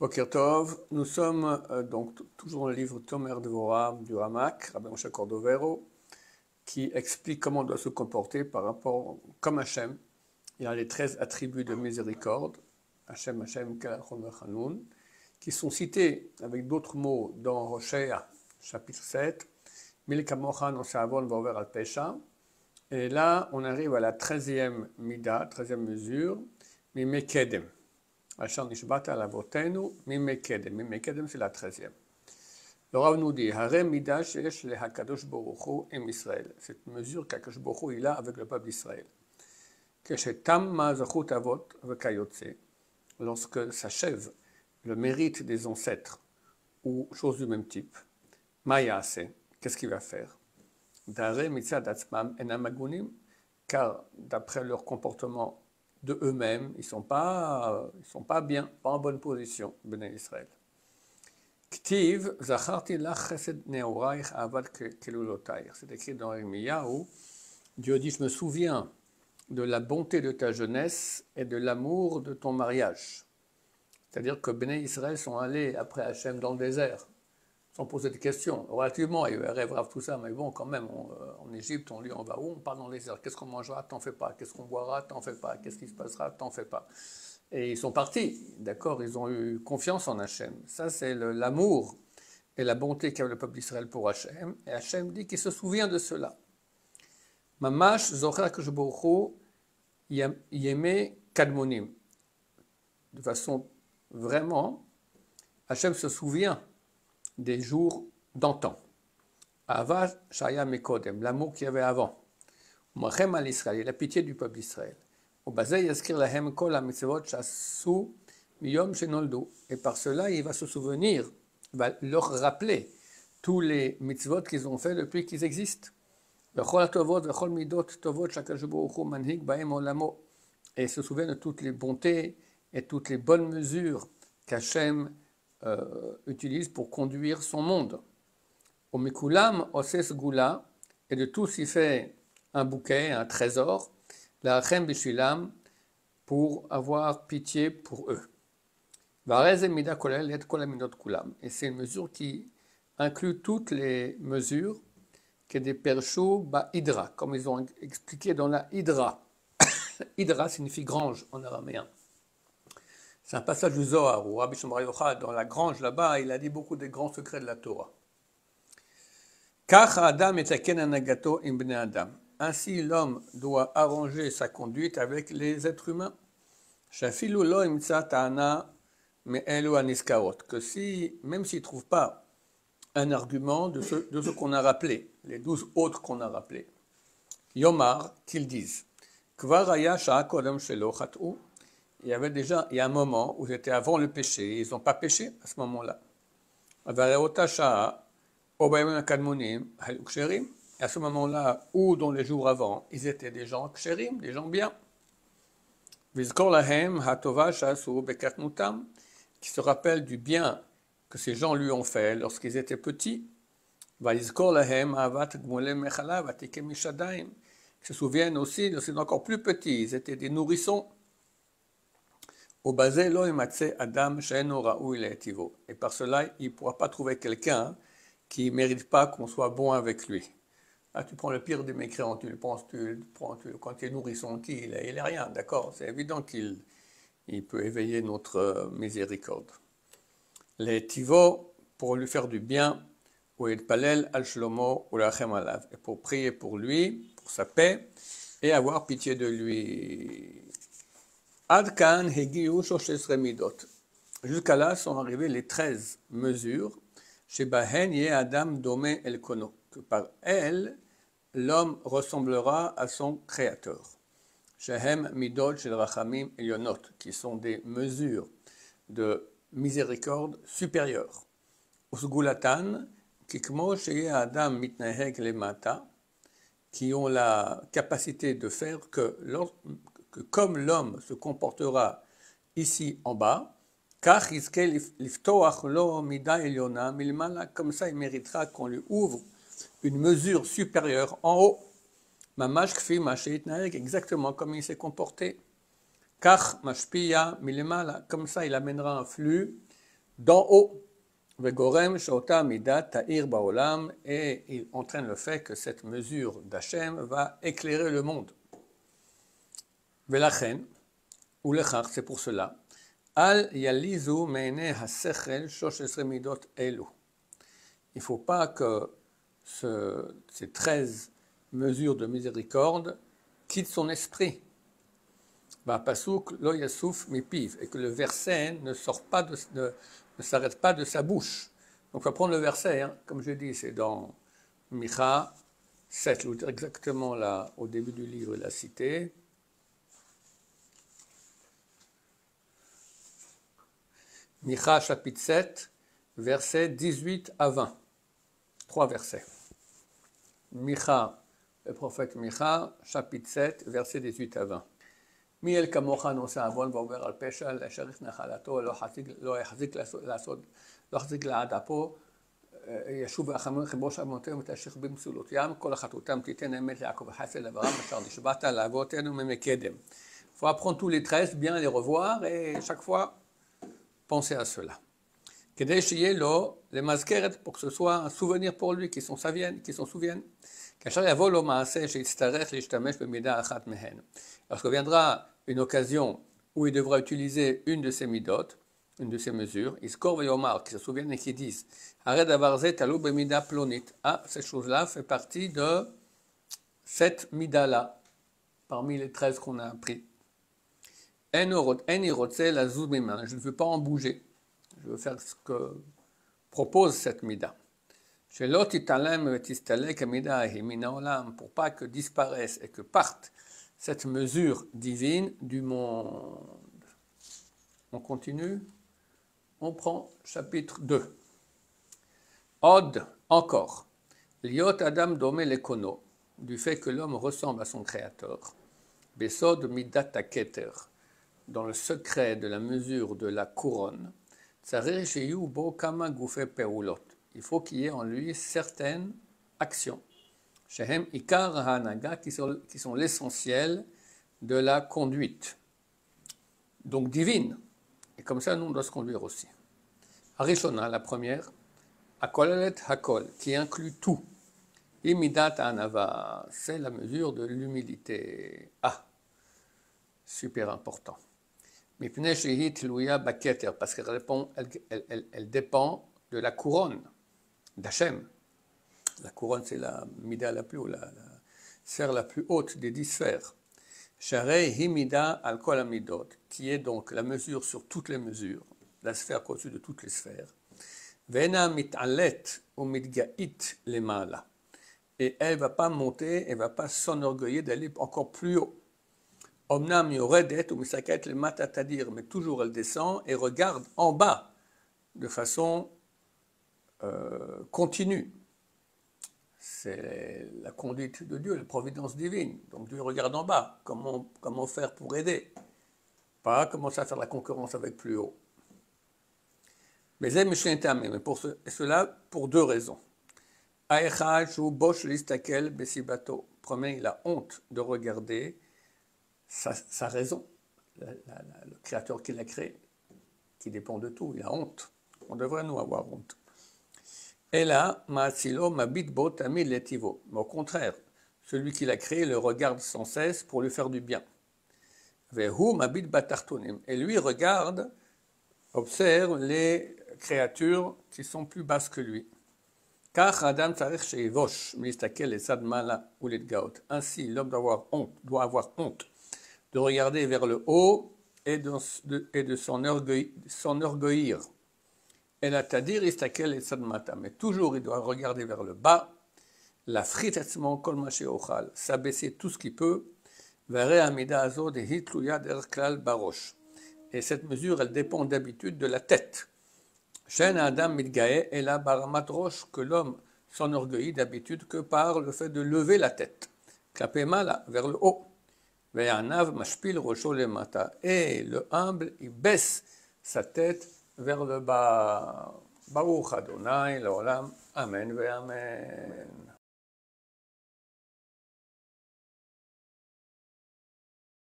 Boker Tov, nous sommes donc toujours dans le livre Tomer Dvorah du Ramak, Rabbi Moshe Cordovero, qui explique comment on doit se comporter par rapport, comme Hachem. Il y a les 13 attributs de miséricorde, Hachem, Kelachom Chanoun, qui sont cités avec d'autres mots dans Hosea, chapitre 7, Mil Kamocha no Savon Vover al Pesha. Et là, on arrive à la 13e Mida, 13e mesure, Mimekedem. Hachar Nishbata Lavotenu, Mimekedem. Mimekedem, c'est la 13e. Le Rav nous dit, Harem Mida Sheesh le Hakadosh Baruch Hu em Israël. Cette mesure qu'Hakadosh Baruch Hu il a avec le peuple d'Israël. Keshetam Ma'azachut Avot Vekayotse. Lorsque s'achève le mérite des ancêtres ou choses du même type, Ma'yase, qu'est-ce qu'il va faire? Dare Mitzad Atzmam Enamagunim, car d'après leur comportement de eux-mêmes, ils sont pas bien, pas en bonne position, Bnei Israël. Ktiv Zacharti lach chesed neoraich avad kelulotaich. C'est écrit dans Irmiyahu. Dieu dit, je me souviens de la bonté de ta jeunesse et de l'amour de ton mariage. C'est-à-dire que Bnei Israël sont allés après Hachem dans le désert, sans poser de questions. Relativement, il y a eu rêve, tout ça, mais bon, quand même, en Égypte, on dit, on va où? On part dans les désert. Qu'est-ce qu'on mangera? T'en fais pas. Qu'est-ce qu'on boira? T'en fais pas. Qu'est-ce qui se passera? T'en fais pas. Et ils sont partis, d'accord? Ils ont eu confiance en Hachem. Ça, c'est l'amour et la bonté qu'avait le peuple d'Israël pour Hachem. Et Hachem dit qu'il se souvient de cela. Mamash zocher que je bourou yeme kadmonim. De façon vraiment, Hachem se souvient des jours d'antan. Ava shaya mekodem, l'amour qu'il y avait avant. Mochem al Israël, la pitié du peuple d'Israël. Et par cela, il va se souvenir, il va leur rappeler tous les mitzvot qu'ils ont fait depuis qu'ils existent. Et se souvient de toutes les bontés et toutes les bonnes mesures qu'Hachem utilise pour conduire son monde. Et de tous, il fait un bouquet, un trésor, la Hachem Bishilam, pour avoir pitié pour eux. Et c'est une mesure qui inclut toutes les mesures que des perchou ba hydra, comme ils ont expliqué dans la hydra. Hydra signifie grange en araméen. C'est un passage du Zohar où Rabbi Shimon Bar Yochai, dans la grange là-bas, il a dit beaucoup des grands secrets de la Torah. Kach Adam etaken anagato im bnei Adam. Ainsi, l'homme doit arranger sa conduite avec les êtres humains. Shafilu lo imtsa ta'ana me'elu aniskaot. Que si, même s'il ne trouve pas un argument de ce qu'on a rappelé, les 12 autres qu'on a rappelés, Yomar, qu'ils disent, Kvar haya sha'a kodem shelo chat'u. Il y a un moment où c'était avant le péché, ils n'ont pas péché à ce moment-là. Et à ce moment-là, ou dans les jours avant, ils étaient des gens kshérim, des gens bien. Qui se rappellent du bien que ces gens lui ont fait lorsqu'ils étaient petits. Qui se souviennent aussi lorsqu'ils étaient encore plus petits, ils étaient des nourrissons. Et par cela, il ne pourra pas trouver quelqu'un qui ne mérite pas qu'on soit bon avec lui. Là, tu prends le pire des mécréants, tu le penses, quand il est nourrisson, il est rien, d'accord? C'est évident qu'il peut éveiller notre miséricorde. Les tivos, pour lui faire du bien, ou et palel al shlomo ou lachem alav, et pour prier pour lui, pour sa paix, et avoir pitié de lui. Adkan hegiu shoshes remidot. Jusqu'à là sont arrivées les 13 mesures chez Bahen ye Adam domé el kono, que par elles l'homme ressemblera à son créateur. Shehem midot shel rachamim elionot, qui sont des mesures de miséricorde supérieure. Usgulatan kikmo sheye Adam mitnaheg lemata, qui ont la capacité de faire que comme l'homme se comportera ici en bas, comme ça il méritera qu'on lui ouvre une mesure supérieure en haut. Exactement comme il s'est comporté. Comme ça il amènera un flux d'en haut. Vegorem shota mida ta'ir baolam, et il entraîne le fait que cette mesure d'Hachem va éclairer le monde. Velachen, ou lechach, c'est pour cela. Al yalizu me'ene hasechel shoshesre midot elu. Il ne faut pas que ces 13 mesures de miséricorde quittent son esprit. Pasuk lo yasuf mipiv, et que le verset ne s'arrête pas de sa bouche. Donc il faut prendre le verset, hein. Comme je dis, c'est dans Micha 7, exactement là, au début du livre, il a cité. Micha chapitre 7, versets 18 à 20. 3 versets. Micha, le prophète Micha, chapitre 7, versets 18 à 20. מי אל כמוך נושא עוון ועובר על פשע, לשריך נחלתו, לא יחזיק לעד אפו, ישוב ויחמם כבוש עוונותיהם ותשך במסולותיהם, כל החטאותם תיתן אמת ליעקב וחסד לאברהם, אשר נשבעת לאבותינו ממקדם. Il faut apprendre tous les 13, bien les revoir, et chaque fois, penser à cela. כדי שיהיה לו למזכרת, pour que ce soit un souvenir pour lui, qui s'en souvienne. כאשר יבוא לו מעשה שיצטרך להשתמש במידה אחת מהן. Lorsque viendra une occasion où il devra utiliser une de ces midot, une de ces mesures, Iskor veyomar, qui se souviennent et qui disent, Ared avarze talou bemida plonit. Ah, cette chose-là fait partie de cette mida-là, parmi les 13 qu'on a appris. Eni rotze la zoubima, je ne veux pas en bouger. Je veux faire ce que propose cette mida. Shelot italem vetistalek amida ahimina olam, pour pas que disparaisse et que parte cette mesure divine du monde. On continue. On prend chapitre 2. Od, encore. Liot Adam domé lekono, du fait que l'homme ressemble à son créateur. Besod midat keter, dans le secret de la mesure de la couronne. Tsarir sheyu bo kama goufe peulot. Il faut qu'il y ait en lui certaines actions. Shehem ikar hanaga, qui sont l'essentiel de la conduite. Donc divine. Et comme ça, nous, on doit se conduire aussi. Arishona, la première, Akolelet Hakol, qui inclut tout. Imidat Anava, c'est la mesure de l'humilité. Ah, super important. Mipne Shehit Louya Baketer, parce qu'elle dépend de la couronne d'Hachem. La couronne, c'est la mida la plus haute, la sphère la plus haute des 10 sphères. Sharei himida al kol amidot, qui est donc la mesure sur toutes les mesures, la sphère au-dessus de toutes les sphères. Vena mit'alet ou mitga'it lemala. Et elle ne va pas monter, elle ne va pas s'enorgueillir d'aller encore plus haut. Omnam yoredet ou misaket le matatadir, mais toujours elle descend et regarde en bas de façon continue. C'est la conduite de Dieu, la providence divine. Donc Dieu regarde en bas, comment faire pour aider. Pas commencer à faire la concurrence avec plus haut. Mais pour cela, pour 2 raisons. Premier, il a honte de regarder sa raison, le créateur qui l'a créé, qui dépend de tout, il a honte. On devrait nous avoir honte. Et là, Ma'atsilo mabit bo tamid letivo. Mais au contraire, celui qui l'a créé le regarde sans cesse pour lui faire du bien. Vehu mabit batartonim. Et lui regarde, observe les créatures qui sont plus basses que lui. Car Adam tsarich sheivosh mistakel et sadmala ou letgaot. Ainsi, l'homme doit avoir honte de regarder vers le haut et de s'enorgueillir. Et la tadir istakel et sadmata, mais toujours il doit regarder vers le bas, la fritetzman kol maché ochal, s'abaisser tout ce qu'il peut, vers amida azo de hitluya derklal barosh. Et cette mesure, elle dépend d'habitude de la tête. Shen adam mitgae et la baramat rosh, que l'homme s'enorgueillit d'habitude que par le fait de lever la tête. Klapé mala, vers le haut. Ve'anav mashpil rosho lemata. Et le humble, il baisse sa tête vers le bas. Baruch Adonai, l'olam, amen ve amen.